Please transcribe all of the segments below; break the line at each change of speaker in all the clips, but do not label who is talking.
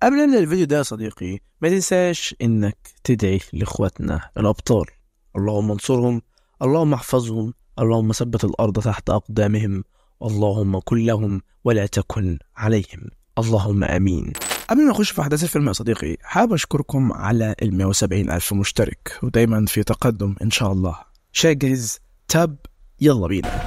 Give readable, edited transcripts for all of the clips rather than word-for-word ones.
قبل ان الفيديو ده يا صديقي ما تنساش انك تدعي لاخواتنا الابطال. اللهم انصرهم، اللهم احفظهم، اللهم ثبت الارض تحت اقدامهم، اللهم كن لهم ولا تكن عليهم، اللهم امين. قبل ما نخش في احداث الفيلم يا صديقي، حابب اشكركم على 170,000 مشترك ودايما في تقدم ان شاء الله. شاي جاهز؟ تاب، يلا بينا.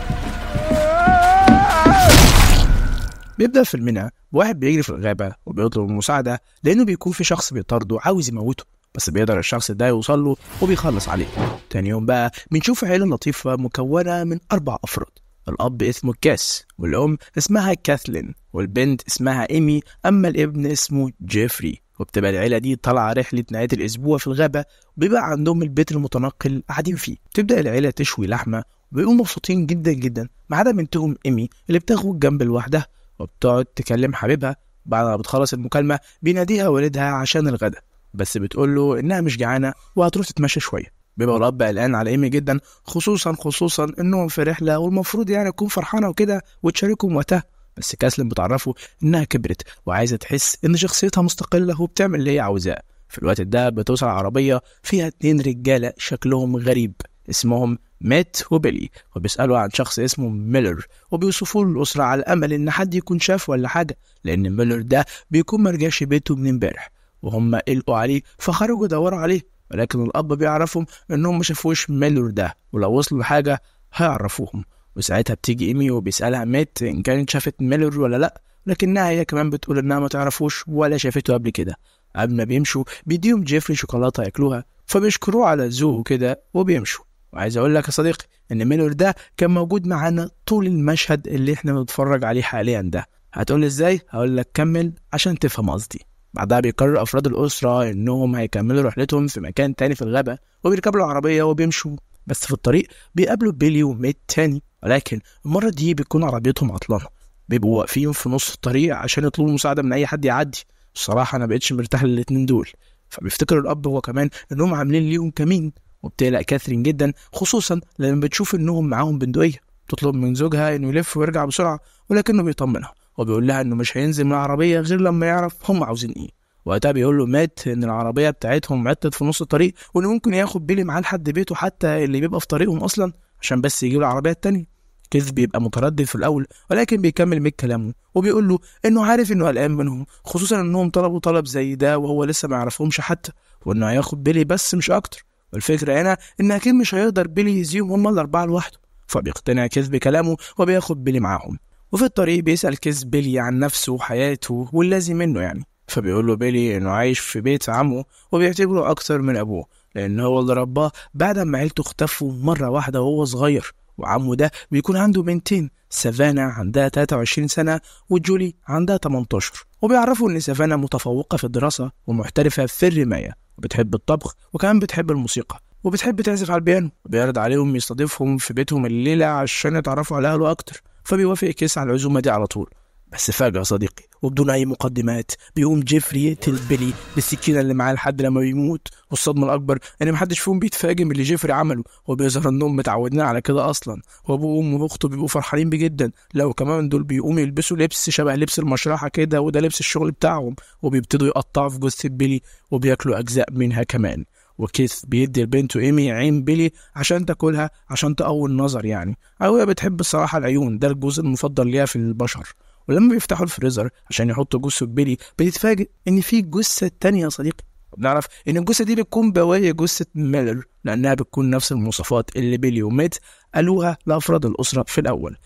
بيبدأ فيلمنا بواحد بيجري في الغابة وبيطلب المساعدة لأنه بيكون في شخص بيطارده عاوز يموته، بس بيقدر الشخص ده يوصل له وبيخلص عليه. تاني يوم بقى بنشوف عيلة لطيفة مكونة من 4 أفراد. الأب اسمه كاس، والأم اسمها كاثلين، والبنت اسمها إيمي، أما الابن اسمه جيفري. وبتبقى العيلة دي طالعة رحلة نهاية الأسبوع في الغابة، وبيبقى عندهم البيت المتنقل قاعدين فيه. تبدأ العيلة تشوي لحمة وبيقوموا مبسوطين جدا جدا، ما عدا بنتهم إيمي اللي بتاخد جنب لوحدها وبتقعد تكلم حبيبها. بعد ما بتخلص المكالمة بيناديها والدها عشان الغدا، بس بتقول له إنها مش جعانة وهتروح تتمشى شوية. بيبقى الأب قلقان على إيمي جدا، خصوصا إنهم في رحلة والمفروض يعني تكون فرحانة وكده وتشاركهم وقتها. بس كاسلين بتعرفه إنها كبرت وعايزة تحس إن شخصيتها مستقلة وبتعمل اللي هي عاوزاه. في الوقت ده بتوصل عربية فيها 2 رجالة شكلهم غريب اسمهم مات وبيلي، وبيسألوا عن شخص اسمه ميلر، وبيوصفوا الأسرة على أمل إن حد يكون شاف ولا حاجة، لأن ميلر ده بيكون مرجعش بيته من امبارح وهم قلقوا عليه فخرجوا دوروا عليه. ولكن الأب بيعرفهم إنهم ما شافوش ميلر ده، ولو وصلوا لحاجة هيعرفوهم. وساعتها بتيجي إيمي وبيسألها مات إن كانت شافت ميلر ولا لأ، لكنها هي كمان بتقول إنها ما تعرفوش ولا شافته قبل كده. قبل ما بيمشوا بيديهم جيفري شوكولاتة ياكلوها، فبيشكروه على ذوقه كده وبيمشوا. وعايز اقول لك يا صديقي ان ميلر ده كان موجود معانا طول المشهد اللي احنا بنتفرج عليه حاليا ده. هتقول ازاي؟ هقول لك كمل عشان تفهم قصدي. بعدها بيقرر افراد الاسره انهم هيكملوا رحلتهم في مكان تاني في الغابه، وبيركبوا العربيه وبيمشوا. بس في الطريق بيقابلوا بيلي وميت تاني، ولكن المره دي بيكون عربيتهم عطلانه. بيبقوا واقفين في نص الطريق عشان يطلبوا مساعده من اي حد يعدي. الصراحه انا بقتش مرتاح للاتنين دول. فبيفتكر الاب هو كمان انهم عاملين ليهم كمين، وبتقلق كاثرين جدا خصوصا لما بتشوف انهم معاهم بندقية. تطلب من زوجها انه يلف ويرجع بسرعة، ولكنه بيطمنها وبيقول لها انه مش هينزل من العربية غير لما يعرف هم عاوزين ايه. وقتها بيقول له مات ان العربية بتاعتهم عطلت في نص الطريق، وانه ممكن ياخد بيلي معاه لحد بيته حتى اللي بيبقى في طريقهم اصلا عشان بس يجيب العربية التانية. كيث بيبقى متردد في الاول، ولكن بيكمل من كلامه وبيقول له انه عارف انه قلقان منهم، خصوصا انهم طلبوا طلب زي ده وهو لسه ما يعرفهمش حتى، وانه هياخد بيلي بس مش اكتر. والفكرة هنا إن أكيد مش هيقدر بيلي يزيهم هما ال4 لوحده. فبيقتنع كيث بكلامه وبياخد بيلي معاهم. وفي الطريق بيسأل كيث بيلي عن نفسه وحياته واللازم منه يعني. فبيقول له بيلي إنه عايش في بيت عمه وبيعتبره أكتر من أبوه، لأن هو اللي رباه بعد ما عيلته اختفوا مرة واحدة وهو صغير. وعمه ده بيكون عنده بنتين، سافانا عندها 23 سنة وجولي عندها 18. وبيعرفوا إن سافانا متفوقة في الدراسة ومحترفة في الرماية، وبتحب الطبخ وكمان بتحب الموسيقى وبتحب تعزف على البيانو. وبيعرض عليهم يستضيفهم في بيتهم الليلة عشان يتعرفوا على أهله أكتر. فبيوافق كيس على العزومة دي على طول. بس فجأة صديقي وبدون أي مقدمات بيقوم جيفري يقتل بيلي بالسكينة اللي معاه لحد لما بيموت. والصدمة الأكبر إن محدش فيهم بيتفاجئ من اللي جيفري عمله، وبيظهر إنهم متعودين على كده أصلا. وأبوه وأمه وأخته بيبقوا فرحانين بيه جدا، لو كمان دول بيقوموا يلبسوا لبس شبه لبس المشرحة كده، وده لبس الشغل بتاعهم. وبيبتدوا يقطعوا في جثة بيلي وبياكلوا أجزاء منها كمان. وكيث بيدي لبنته إيمي عين بيلي عشان تاكلها عشان تقوي النظر يعني، أو هي بتحب الصراحة العيون، ده الجزء المفضل ليها في البشر. ولما بيفتحوا الفريزر عشان يحطوا جثة بيلي بيتفاجئ إن في جثة تانية يا صديقي. وبنعرف إن الجثة دي بتكون بواقي جثة ميلر، لأنها بتكون نفس المواصفات اللي بيلي وميت قالوها لأفراد الأسرة في الأول.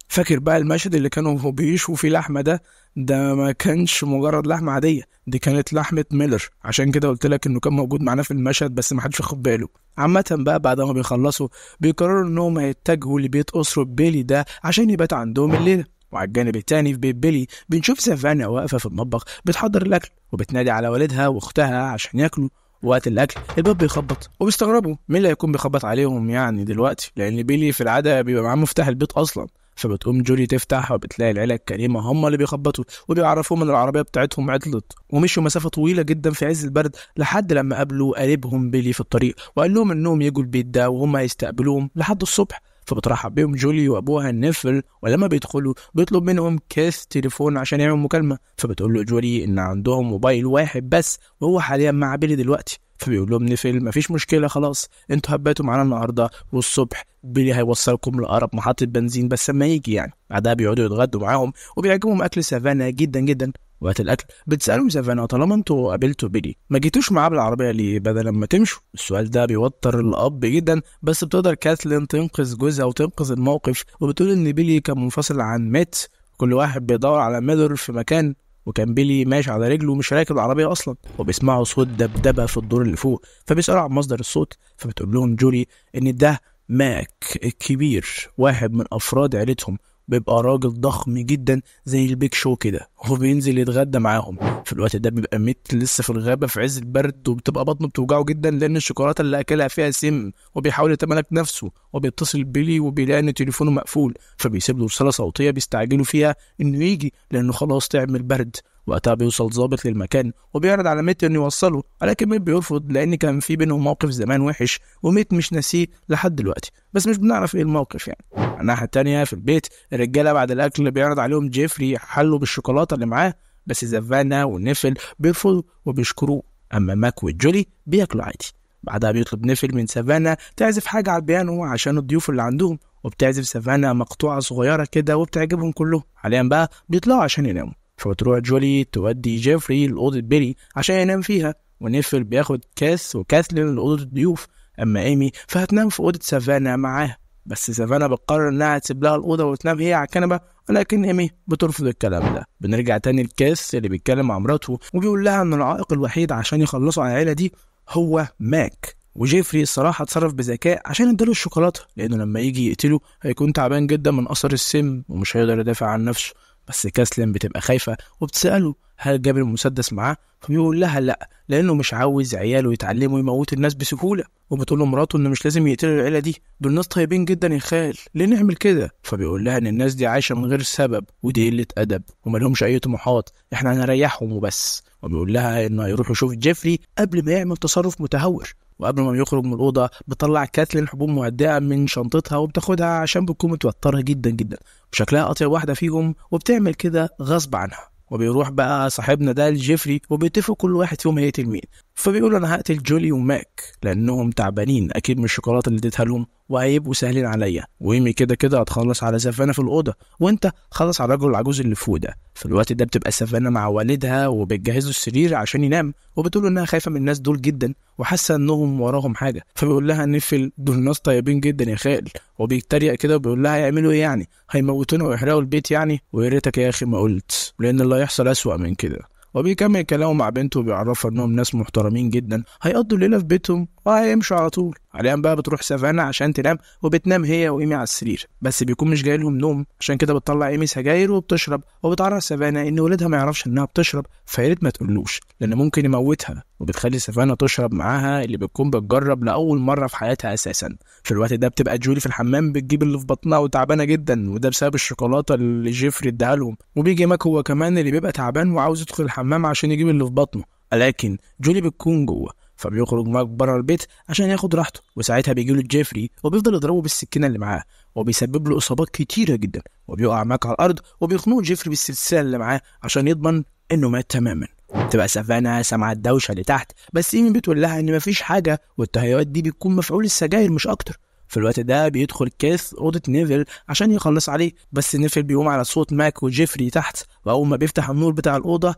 فاكر بقى المشهد اللي كانوا بيشوا فيه لحمة ده ما كانش مجرد لحمة عادية، دي كانت لحمة ميلر. عشان كده قلت لك انه كان موجود معنا في المشهد بس ما حدش واخد باله. عامة بقى بعد ما بيخلصوا بيقرروا انهم هيتجهوا لبيت أسرة بيلي ده عشان يبات عندهم الليلة. وعلى الجانب التاني في بيت بيلي بنشوف سافانا واقفة في المطبخ بتحضر الأكل وبتنادي على والدها واختها عشان ياكلوا. وقت الأكل الباب بيخبط وبيستغربوا مين اللي هيكون بيخبط عليهم يعني دلوقتي، لأن بيلي في العادة بيبقى معاه مفتاح البيت أصلا. فبتقوم جولي تفتح وبتلاقي العيلة الكريمة هم اللي بيخبطوا وبيعرفوهم ان العربية بتاعتهم عطلت. ومشوا مسافة طويلة جدا في عز البرد لحد لما قابلوا قريبهم بيلي في الطريق، وقال لهم انهم يجوا البيت ده وهم هيستقبلوهم لحد الصبح. فبترحب بيهم جولي وابوها نيفل، ولما بيدخلوا بيطلب منهم كيس تليفون عشان يعملوا مكالمة. فبتقول له جولي ان عندهم موبايل واحد بس وهو حاليا مع بيلي دلوقتي. فبيقول لهم نيفل مفيش مشكلة، خلاص انتوا هباتوا معانا النهارده والصبح بيلي هيوصلكم لأقرب محطة بنزين بس لما يجي يعني. بعدها بيقعدوا يتغدوا معاهم وبيعجبهم اكل سافانا جدا جدا. وقت الاكل بتسالهم سافانا طالما انتوا قابلتوا بيلي ما جيتوش معاه بالعربيه ليه بدل لما تمشوا؟ السؤال ده بيوتر الاب جدا، بس بتقدر كاثلين تنقذ جوزها وتنقذ الموقف، وبتقول ان بيلي كان منفصل عن ميت، كل واحد بيدور على ميدور في مكان، وكان بيلي ماشي على رجله ومش راكب العربيه اصلا. وبيسمعوا صوت دبدبه في الدور اللي فوق، فبيسالوا عن مصدر الصوت. فبتقول لهم جولي ان ده ماك الكبير، واحد من افراد عيلتهم، بيبقى راجل ضخم جدا زي البيك شو كده، وهو بينزل يتغدى معاهم. في الوقت ده بيبقى ميت لسه في الغابة في عز البرد، وبتبقى بطنه بتوجعه جدا لأن الشوكولاتة اللي أكلها فيها سم، وبيحاول يتملك نفسه. وبيتصل بيلي وبيلاقي إن تليفونه مقفول، فبيسيب له رسالة صوتية بيستعجلوا فيها إنه يجي لأنه خلاص تعب من البرد. وقتها بيوصل ضابط للمكان وبيعرض على ميت إنه يوصله، ولكن ميت بيرفض لأن كان في بينهم موقف زمان وحش وميت مش ناسيه لحد دلوقتي، بس مش بنعرف إيه الموقف يعني. على الناحية التانية في البيت الرجالة بعد الأكل بيعرض عليهم جيفري حله بالشوكولاتة اللي معاه، بس سافانا ونيفل بيرفضوا وبيشكروه. أما ماك وجولي بياكلوا عادي. بعدها بيطلب نيفل من سافانا تعزف حاجة على البيانو عشان الضيوف اللي عندهم، وبتعزف سافانا مقطوعة صغيرة كده وبتعجبهم كلهم. حاليا بقى بيطلعوا عشان يناموا، فبتروح جولي تودي جيفري لأوضة بيلي عشان ينام فيها، ونيفل بياخد كاس وكاثلين لأوضة الضيوف. أما إيمي فهتنام في أوضة سافانا معاها، بس سافانا بتقرر انها تسيب لها الاوضه وتنام هي على الكنبه، ولكن ايمي بترفض الكلام ده. بنرجع تاني لكاس اللي بيتكلم مع مراته وبيقول لها ان العائق الوحيد عشان يخلصوا على العيله دي هو ماك. وجيفري الصراحه اتصرف بذكاء عشان يديله الشوكولاته، لانه لما يجي يقتله هيكون تعبان جدا من اثر السم ومش هيقدر يدافع عن نفسه. بس كاسلين بتبقى خايفه وبتساله هل جاب المسدس معاه، فبيقول لها لا، لانه مش عاوز عياله يتعلموا يموت الناس بسهوله. وبتقول لمراته ان مش لازم يقتلوا العيله دي، دول ناس طيبين جدا يا خال، ليه نعمل كده؟ فبيقول لها ان الناس دي عايشه من غير سبب ودي قله ادب وما لهمش اي طموحات، احنا هنريحهم وبس. وبيقول لها انه هيروح يشوف جيفري قبل ما يعمل تصرف متهور. وقبل ما يخرج من الاوضه بتطلع كاتلين حبوب مهدئه من شنطتها وبتاخدها عشان بتكون متوتره جدا جدا، وشكلها اطيب واحده فيهم وبتعمل كده غصب عنها. وبيروح بقى صاحبنا ده لجيفري وبيتفقوا كل واحد فيهم هيقتل مين. فبيقول انا هقتل جولي وماك لانهم تعبانين اكيد من الشوكولاته اللي اديتها لهم وهيبقوا سهلين عليا، وايمي كده كده هتخلص على سافانا في الاوضه، وانت خلص على الراجل العجوز اللي فوق ده. في الوقت ده بتبقى سافانا مع والدها وبتجهزوا السرير عشان ينام، وبتقول انها خايفه من الناس دول جدا وحاسه انهم وراهم حاجه. فبيقول لها نيفل دول ناس طيبين جدا يا خال، وبيتريق كده وبيقول لها هيعملوا ايه يعني، هيموتونا ويحرقوا البيت يعني؟ ويا ريتك يا اخي ما قلت، لان اللي هيحصل اسوأ من كده. وبيكمل كلامه مع بنته وبيعرفها انهم ناس محترمين جدا هيقضوا الليله في بيتهم وهيمشوا على طول. حاليا بقى بتروح سافانا عشان تنام، وبتنام هي وايمي على السرير، بس بيكون مش جاي لهم نوم، عشان كده بتطلع ايمي سجاير وبتشرب، وبتعرف سافانا ان ولادها ما يعرفش انها بتشرب، فيا ريت ما تقولوش لان ممكن يموتها. وبتخلي سافانا تشرب معاها اللي بتكون بتجرب لاول مره في حياتها اساسا. في الوقت ده بتبقى جولي في الحمام بتجيب اللي في بطنها وتعبانه جدا، وده بسبب الشوكولاته اللي جيفري اداها لهم. وبيجي ماك هو كمان اللي بيبقى تعبان وعاوز يدخل الحمام عشان يجيب اللي في بطنه، لكن جولي بتكون جوه. فبيخرج ماك بره البيت عشان ياخد راحته، وساعتها بيجيله جيفري وبيفضل يضربه بالسكينه اللي معاه وبيسبب له اصابات كتيره جدا. وبيقع ماك على الارض وبيخنقوا جيفري بالسلسله اللي معاه عشان يضمن انه مات تماما. تبقى سافانا سامعه الدوشه اللي تحت، بس ايمي بتقول لها ان مفيش حاجه والتهيؤات دي بتكون مفعول السجاير مش اكتر. في الوقت ده بيدخل كيث اوضه نيفل عشان يخلص عليه، بس نيفل بيقوم على صوت ماك وجيفري تحت، واول ما بيفتح النور بتاع الاوضه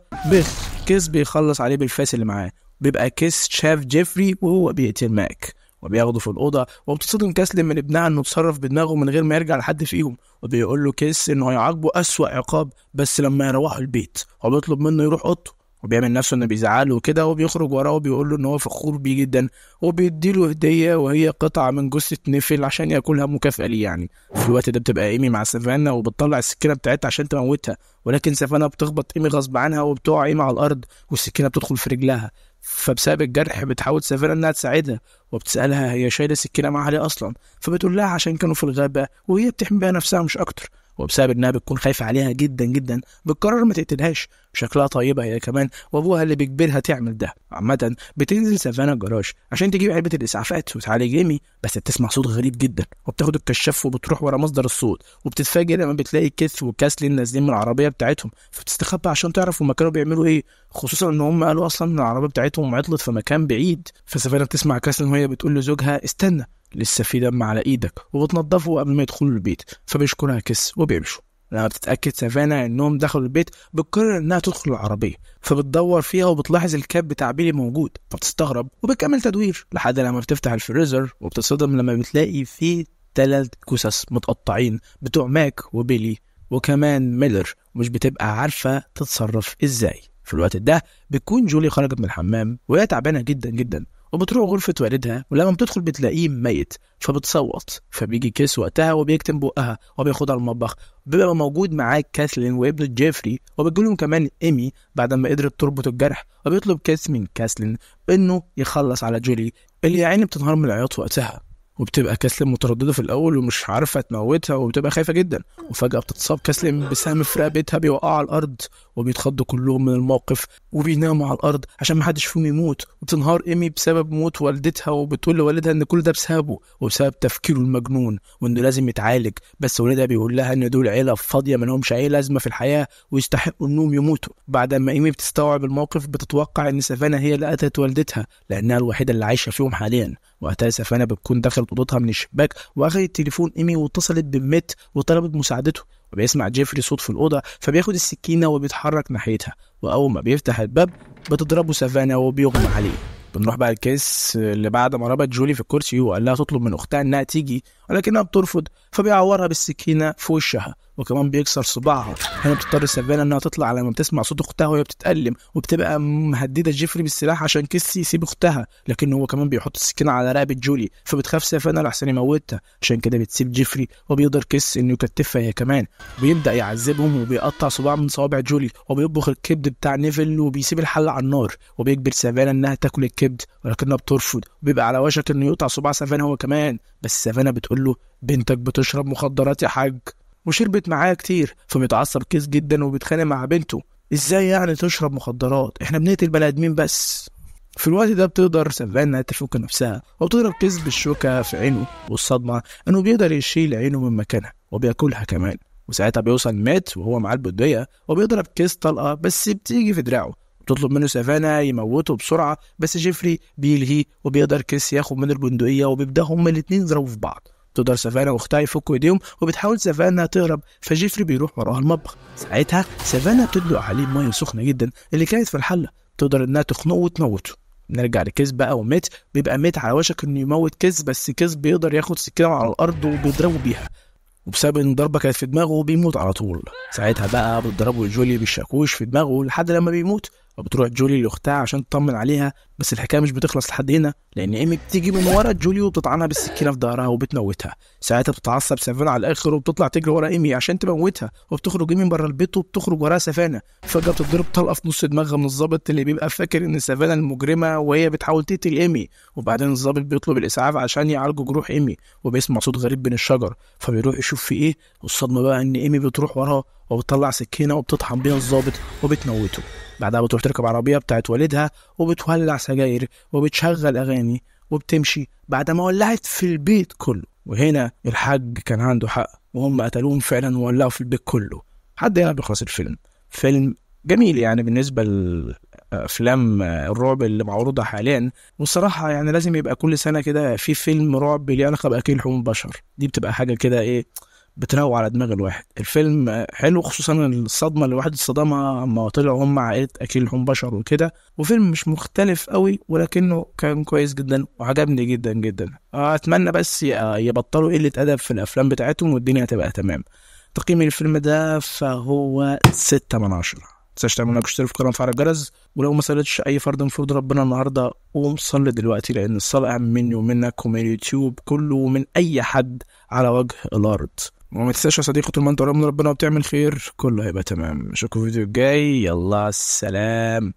كيث بيخلص عليه بالفاس اللي معاه. بيبقى كيث شاف جيفري وهو بيقتل ماك وبياخده في الأوضة، وبتصدم كاسلين من ابنها انه اتصرف بدماغه من غير ما يرجع لحد فيهم، وبيقول له كيس انه هيعاقبه أسوأ عقاب بس لما يروحوا البيت، وبيطلب منه يروح اوضته، وبيعمل نفسه انه بيزعله وكده، وبيخرج وراه وبيقول له ان هو فخور بيه جدا، وبيديله هديه وهي قطعه من جثه نيفل عشان ياكلها مكافاه ليه يعني. في الوقت ده بتبقى ايمي مع سافانا وبتطلع السكينه بتاعتها عشان تموتها، ولكن سافانا بتخبط ايمي غصب عنها وبتقع ايمي على الارض والسكينه بتدخل في رجلها. فبسبب الجرح بتحاول سافانا انها تساعدها، وبتسالها هي شايله السكينه معاها ليه اصلا، فبتقول لها عشان كانوا في الغابه وهي بتحمي بيها نفسها مش اكتر. وبسبب انها بتكون خايفه عليها جدا جدا بتقرر ما تقتلهاش. شكلها طيبه هي كمان، وابوها اللي بيجبرها تعمل ده. عامه بتنزل سافانا الجراج عشان تجيب علبه الاسعافات وتعالج ايمي، بس بتسمع صوت غريب جدا وبتاخد الكشاف وبتروح ورا مصدر الصوت، وبتتفاجئ لما بتلاقي كيث وكاسلين نازلين من العربيه بتاعتهم، فبتستخبى عشان تعرف هما كانوا بيعملوا ايه، خصوصا ان هم قالوا اصلا ان العربيه بتاعتهم عطلت في مكان بعيد. فسافانا بتسمع كاسلين وهي بتقول لزوجها استنى لسه في دم على ايدك، وبتنضفه قبل ما يدخلوا البيت، فبيشكرها كيس وبيمشوا. لما بتتأكد سافانا انهم دخلوا البيت بتقرر انها تدخل العربية، فبتدور فيها وبتلاحظ الكاب بتاع بيلي موجود، فبتستغرب وبتكمل تدوير لحد لما بتفتح الفريزر، وبتصدم لما بتلاقي فيه 3 جثث متقطعين بتوع ماك وبيلي وكمان ميلر، ومش بتبقى عارفة تتصرف ازاي. في الوقت ده بتكون جولي خرجت من الحمام وهي تعبانة جدا جدا، وبتروح غرفة والدها، ولما بتدخل بتلاقيه ميت، فبتصوت. فبيجي كيس وقتها وبيكتم بقها وبياخدها المطبخ، بيبقى موجود معاه كاثلين وابنه جيفري، وبتجيلهم كمان ايمي بعد ما قدرت تربط الجرح، وبيطلب كيس من كاثلين انه يخلص على جولي اللي يا عيني بتنهار من العياط وقتها. وبتبقى كاسلين متردده في الاول ومش عارفه تموتها وبتبقى خايفه جدا، وفجاه بتتصاب كاسلين بسهم في رقبتها بيوقعوا على الارض، وبيتخضوا كلهم من الموقف وبيناموا على الارض عشان محدش فيهم يموت. وبتنهار ايمي بسبب موت والدتها، وبتقول لوالدها ان كل ده بسببه وبسبب تفكيره المجنون وانه لازم يتعالج، بس والدها بيقول لها ان دول عيله فاضيه ما لهمش اي لازمه في الحياه ويستحقوا انهم يموتوا. بعد ما ايمي بتستوعب الموقف بتتوقع ان سافانا هي اللي قتلت والدتها لانها الوحيده اللي عايشه فيهم حاليا. وقتها سافانا بتكون دخلت اوضتها من الشباك واخدت تليفون ايمي واتصلت بميت وطلبت مساعدته، وبيسمع جيفري صوت في الاوضه فبياخد السكينه وبيتحرك ناحيتها، واول ما بيفتح الباب بتضربه سافانا وبيغمى عليه. بنروح بقى الكيس اللي بعد ما ربط جولي في الكرسي وقال لها تطلب من اختها انها تيجي، ولكنها بترفض، فبيعورها بالسكينه في وشها وكمان بيكسر صباعها. هنا بتضطر سافانا انها تطلع لما بتسمع صوت اختها وهي بتتألم، وبتبقى مهدده جيفري بالسلاح عشان كيس يسيب اختها، لكن هو كمان بيحط السكينه على رقبه جولي، فبتخاف سافانا لحسن يموتها، عشان كده بتسيب جيفري وبيقدر كيس انه يكتفها هي كمان. بيبدا يعذبهم وبيقطع صباع من صوابع جولي، وبيطبخ الكبد بتاع نيفل وبيسيب الحله على النار، وبيجبر سافانا انها تاكل الكبد ولكنها بترفض، وبيبقى على وشك انه يقطع صباع سافانا هو كمان، بس سافانا بتقول له بنتك بتشرب مخدرات يا حاج وشربت معايا كتير. فبيتعصب كيس جدا وبيتخانق مع بنته، ازاي يعني تشرب مخدرات، احنا بنقتل بني ادمين بس. في الوقت ده بتقدر سافانا تفك نفسها وبتضرب كيس بالشوكه في عينه، والصدمه انه بيقدر يشيل عينه من مكانها وبياكلها كمان. وساعتها بيوصل مات وهو معاه البندقيه وبيضرب كيس طلقه بس بتيجي في دراعه، بتطلب منه سافانا يموته بسرعه، بس جيفري بيلهيه وبيقدر كيس ياخد من البندقيه، وبيبداوا هما الاتنين يضربوا في بعض. تقدر سافانا واختها يفكوا ايديهم وبتحاول سافانا تهرب، فجيفري بيروح وراها المطبخ. ساعتها سافانا بتدلق عليه ميه سخنه جدا اللي كانت في الحله، تقدر انها تخنقه وتموته. نرجع لكيس بقى وميت، بيبقى ميت على وشك انه يموت كيس، بس كيس بيقدر ياخد سكينه على الارض وبيضربه بيها، وبسبب ان الضربه كانت في دماغه بيموت على طول. ساعتها بقى بتضربه جولي بالشاكوش في دماغه لحد لما بيموت، وبتروح جولي لاختها عشان تطمن عليها، بس الحكايه مش بتخلص لحد هنا، لان ايمي بتيجي من ورا جولي وبتطعنها بالسكينه في ظهرها وبتموتها. ساعتها بتتعصب سافانا على الاخر وبتطلع تجري ورا ايمي عشان تموتها، وبتخرج ايمي بره البيت وبتخرج وراها سافانا. فجاه بتضرب طلقه في نص دماغها من الضابط اللي بيبقى فاكر ان سافانا المجرمه وهي بتحاول تقتل ايمي. وبعدين الضابط بيطلب الاسعاف عشان يعالجوا جروح ايمي، وبيسمع صوت غريب بين الشجر، فبيروح يشوف في ايه، والصدمه بقى ان ايمي بتروح وراه وبتطلع سكينه وبتطحن بيها الضابط وبتموته. بعدها بتروح تركب عربيه بتاعت والدها وبتولع سجاير وبتشغل اغاني وبتمشي بعد ما ولعت في البيت كله. وهنا الحاج كان عنده حق، وهم قتلوهم فعلا وولعوا في البيت كله. حد هنا بيخلص الفيلم. فيلم جميل يعني بالنسبه لافلام الرعب اللي معروضه حاليا، والصراحه يعني لازم يبقى كل سنه كده في فيلم رعب ليه علاقه باكل لحوم البشر، دي بتبقى حاجه كده ايه بتروق على دماغ الواحد. الفيلم حلو، خصوصا الصدمه اللي الواحد اتصدمها اما طلعوا هم عائله اكل لحوم بشر وكده، وفيلم مش مختلف قوي ولكنه كان كويس جدا وعجبني جدا جدا. اتمنى بس يبطلوا قله ادب في الافلام بتاعتهم والدنيا هتبقى تمام. تقييم الفيلم ده فهو 6/10. متنساش تعمل لايك واشترك في القناه وتفعل الجرس، ولو ما صليتش اي فرض من فروض ربنا النهارده قوم صلي دلوقتي، لان الصلاه اهم مني ومنك ومن اليوتيوب كله ومن اي حد على وجه الارض. وما تنساش يا صديقي طول ما انت قريب من ربنا وبتعمل خير كله هيبقى تمام. اشوفكم في الفيديو الجاي، يلا سلام.